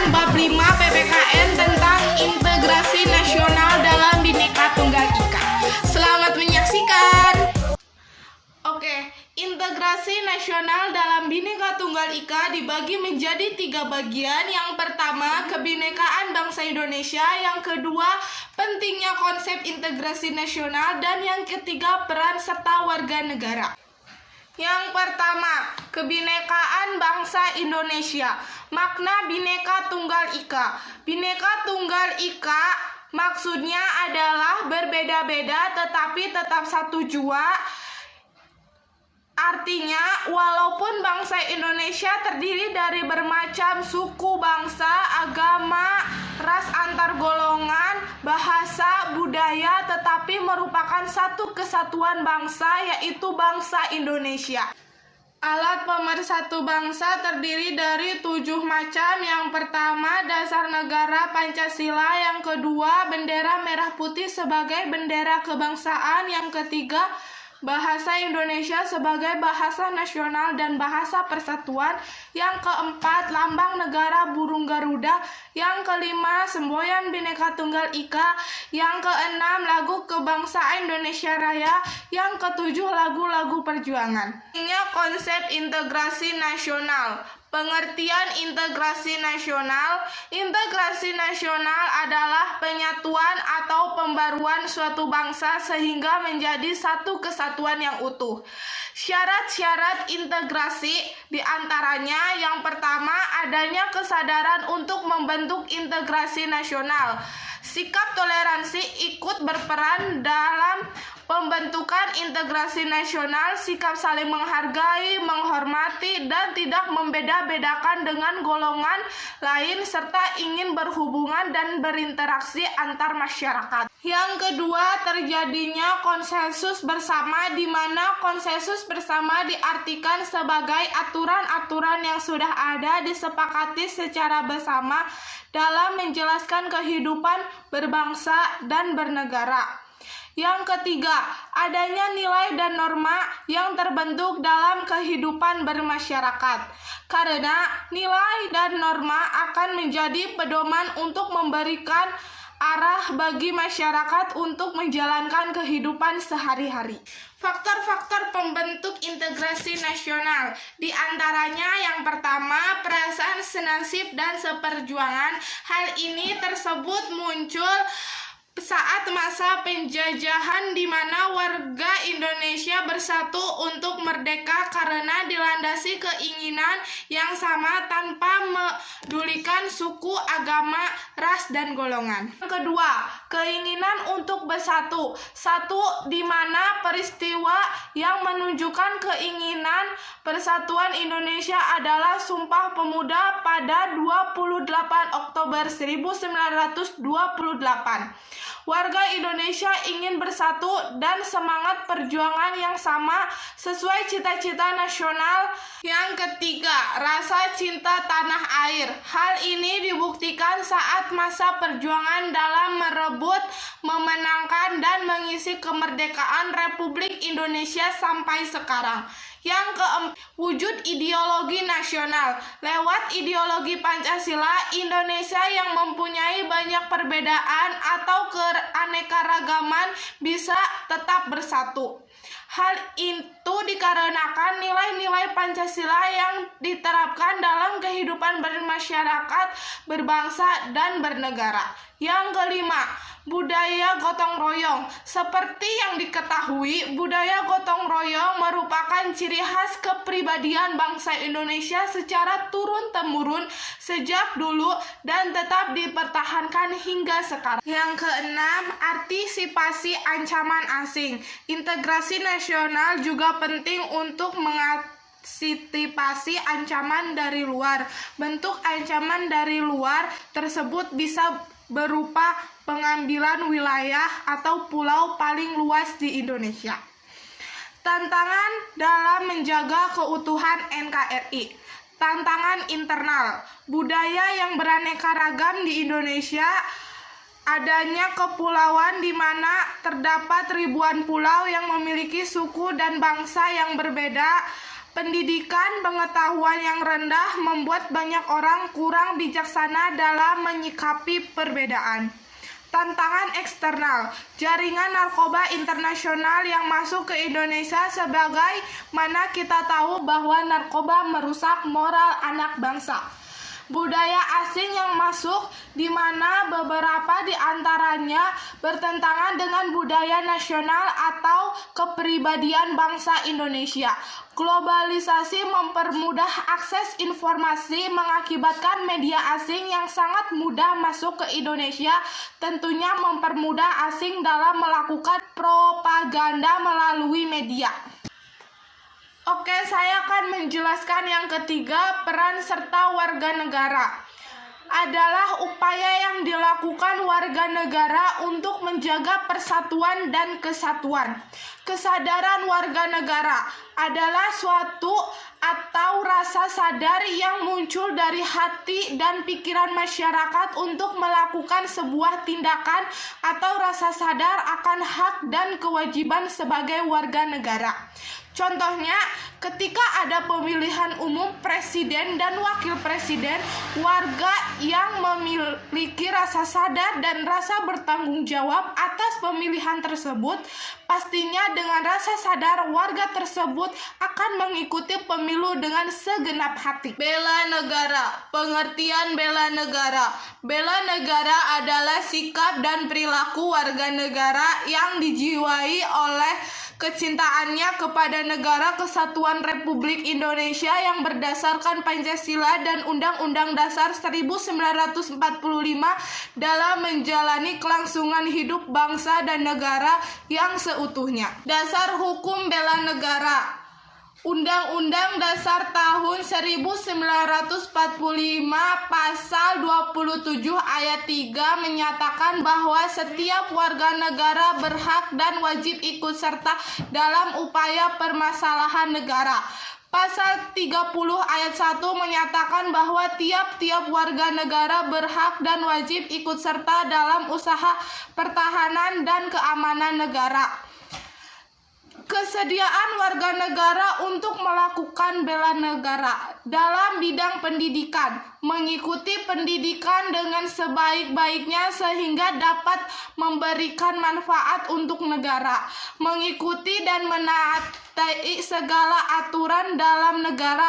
pelajaran bab 5 PPKN tentang integrasi nasional dalam Bhinneka Tunggal Ika. Selamat menyaksikan. Oke, integrasi nasional dalam Bhinneka Tunggal Ika dibagi menjadi 3 bagian. Yang pertama, kebinekaan bangsa Indonesia. Yang kedua, pentingnya konsep integrasi nasional. Dan yang ketiga, peran serta warga negara. Yang pertama, kebinekaan bangsa Indonesia. Makna Bhinneka Tunggal Ika. Bhinneka Tunggal Ika maksudnya adalah berbeda-beda tetapi tetap satu jua. Artinya, walaupun bangsa Indonesia terdiri dari bermacam suku, bangsa, agama, ras antar golongan, bahasa, budaya, tetapi merupakan satu kesatuan bangsa, yaitu bangsa Indonesia. Alat pemersatu bangsa terdiri dari 7 macam. Yang pertama, dasar negara Pancasila. Yang kedua, bendera merah putih sebagai bendera kebangsaan. Yang ketiga, bahasa Indonesia sebagai bahasa nasional dan bahasa persatuan. Yang keempat, lambang negara burung Garuda. Yang kelima, semboyan Bhinneka Tunggal Ika. Yang keenam, lagu kebangsaan Indonesia Raya. Yang ketujuh, lagu-lagu perjuangan. Ini konsep integrasi nasional. Pengertian integrasi nasional. Integrasi nasional adalah penyatuan atau pembaruan suatu bangsa sehingga menjadi satu kesatuan yang utuh. Syarat-syarat integrasi diantaranya yang pertama, adanya kesadaran untuk membentuk integrasi nasional. Sikap toleransi ikut berperan dalam pembentukan integrasi nasional. Sikap saling menghargai, menghormati, dan tidak membeda-bedakan dengan golongan lain, serta ingin berhubungan dan berinteraksi antar masyarakat. Yang kedua, terjadinya konsensus bersama, di mana konsensus bersama diartikan sebagai aturan-aturan yang sudah ada disepakati secara bersama dalam menjelaskan kehidupan berbangsa dan bernegara. Yang ketiga, adanya nilai dan norma yang terbentuk dalam kehidupan bermasyarakat. Karena nilai dan norma akan menjadi pedoman untuk memberikan arah bagi masyarakat untuk menjalankan kehidupan sehari-hari. Faktor-faktor pembentuk integrasi nasional, di antaranya yang pertama, perasaan senasib dan seperjuangan. Hal ini tersebut muncul saat masa penjajahan di mana warga Indonesia bersatu untuk merdeka karena dilandasi keinginan yang sama tanpa medulikan suku, agama, ras, dan golongan. Yang kedua, keinginan untuk bersatu. Satu, di mana peristiwa yang menunjukkan keinginan persatuan Indonesia adalah Sumpah Pemuda pada 28 Oktober 1928. Warga Indonesia ingin bersatu dan semangat perjuangan yang sama sesuai cita-cita nasional. Yang ketiga, rasa cinta tanah air. Hal ini dibuktikan saat masa perjuangan dalam merebut, memenangkan, dan mengisi kemerdekaan Republik Indonesia sampai sekarang. Yang keempat, wujud ideologi nasional. Lewat ideologi Pancasila, Indonesia yang mempunyai banyak perbedaan atau keanekaragaman bisa tetap bersatu. Hal itu dikarenakan nilai-nilai Pancasila yang diterapkan dalam kehidupan bermasyarakat, berbangsa, dan bernegara. Yang kelima, budaya gotong royong. Seperti yang diketahui, budaya gotong royong merupakan ciri khas kepribadian bangsa Indonesia secara turun-temurun sejak dulu dan tetap dipertahankan hingga sekarang. Yang keenam, antisipasi ancaman asing. Integrasi nasional juga penting untuk mengantisipasi ancaman dari luar. Bentuk ancaman dari luar tersebut bisa berupa pengambilan wilayah atau pulau paling luas di Indonesia. Tantangan dalam menjaga keutuhan NKRI. Tantangan internal. Budaya yang beraneka ragam di Indonesia. Adanya kepulauan di mana terdapat ribuan pulau yang memiliki suku dan bangsa yang berbeda. Pendidikan pengetahuan yang rendah membuat banyak orang kurang bijaksana dalam menyikapi perbedaan. Tantangan eksternal, jaringan narkoba internasional yang masuk ke Indonesia sebagai mana kita tahu bahwa narkoba merusak moral anak bangsa. Budaya asing yang masuk, di mana beberapa di antaranya bertentangan dengan budaya nasional atau kepribadian bangsa Indonesia. Globalisasi mempermudah akses informasi, mengakibatkan media asing yang sangat mudah masuk ke Indonesia, tentunya mempermudah asing dalam melakukan propaganda melalui media. Oke, saya akan menjelaskan yang ketiga, peran serta warga negara. Adalah upaya yang dilakukan warga negara untuk menjaga persatuan dan kesatuan. Kesadaran warga negara adalah suatu atau rasa sadar yang muncul dari hati dan pikiran masyarakat untuk melakukan sebuah tindakan atau rasa sadar akan hak dan kewajiban sebagai warga negara. Contohnya, ketika ada pemilihan umum presiden dan wakil presiden, warga yang memiliki rasa sadar dan rasa bertanggung jawab atas pemilihan tersebut, pastinya dengan rasa sadar warga tersebut akan mengikuti pemilu dengan segenap hati. Bela negara. Pengertian bela negara. Bela negara adalah sikap dan perilaku warga negara yang dijiwai oleh kecintaannya kepada negara Kesatuan Republik Indonesia yang berdasarkan Pancasila dan Undang-Undang Dasar 1945 dalam menjalani kelangsungan hidup bangsa dan negara yang seutuhnya. Dasar hukum bela negara. Undang-Undang Dasar tahun 1945 pasal 27 ayat 3 menyatakan bahwa setiap warga negara berhak dan wajib ikut serta dalam upaya permasalahan negara. Pasal 30 ayat 1 menyatakan bahwa tiap-tiap warga negara berhak dan wajib ikut serta dalam usaha pertahanan dan keamanan negara. Kesediaan warga negara untuk melakukan bela negara dalam bidang pendidikan, mengikuti pendidikan dengan sebaik-baiknya sehingga dapat memberikan manfaat untuk negara, mengikuti dan menaati segala aturan dalam negara